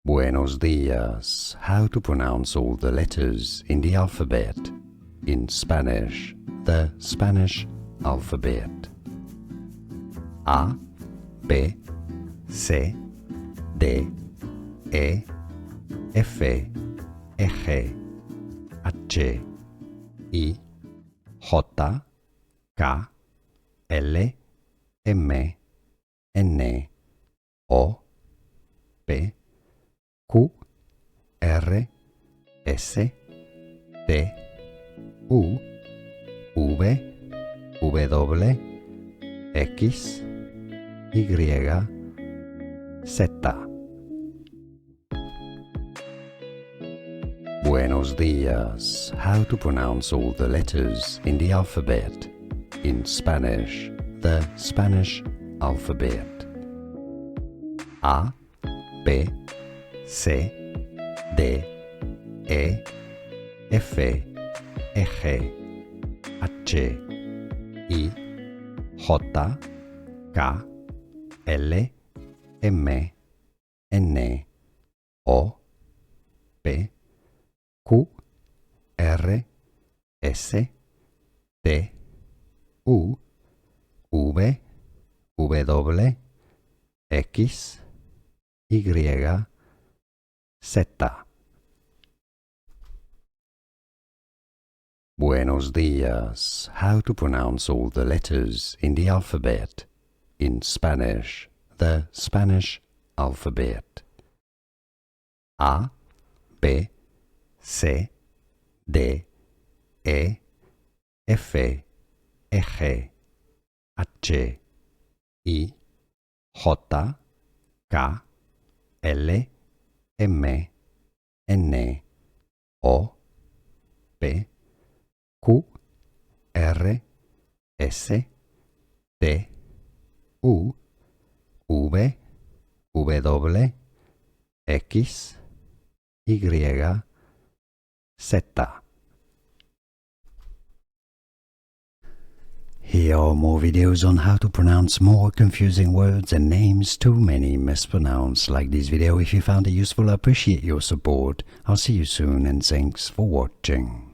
Buenos dias. How to pronounce all the letters in the alphabet. In Spanish, the Spanish alphabet. A, B, C, D, E, F, G, H, I, J, K, L, M, N, O, P, Q, R, S, T, U, V, W, X, Y, Z. Buenos dias. How to pronounce all the letters in the alphabet. In Spanish, the Spanish alphabet. A, B, C, D, E, F, G, H, I, J, K, L, M, N, O, P, Q, R, S, T, U, V, W, X, Y, Z. Buenos dias. How to pronounce all the letters in the alphabet. In Spanish, the Spanish alphabet. A, B, C, D, E, F, G, H, I, J, K, L, M, N, O, P, Q, R, S, T, U, V, W, X, Y, Z. Here are more videos on how to pronounce more confusing words and names too many mispronounced. Like this video if you found it useful. I appreciate your support. I'll see you soon and thanks for watching.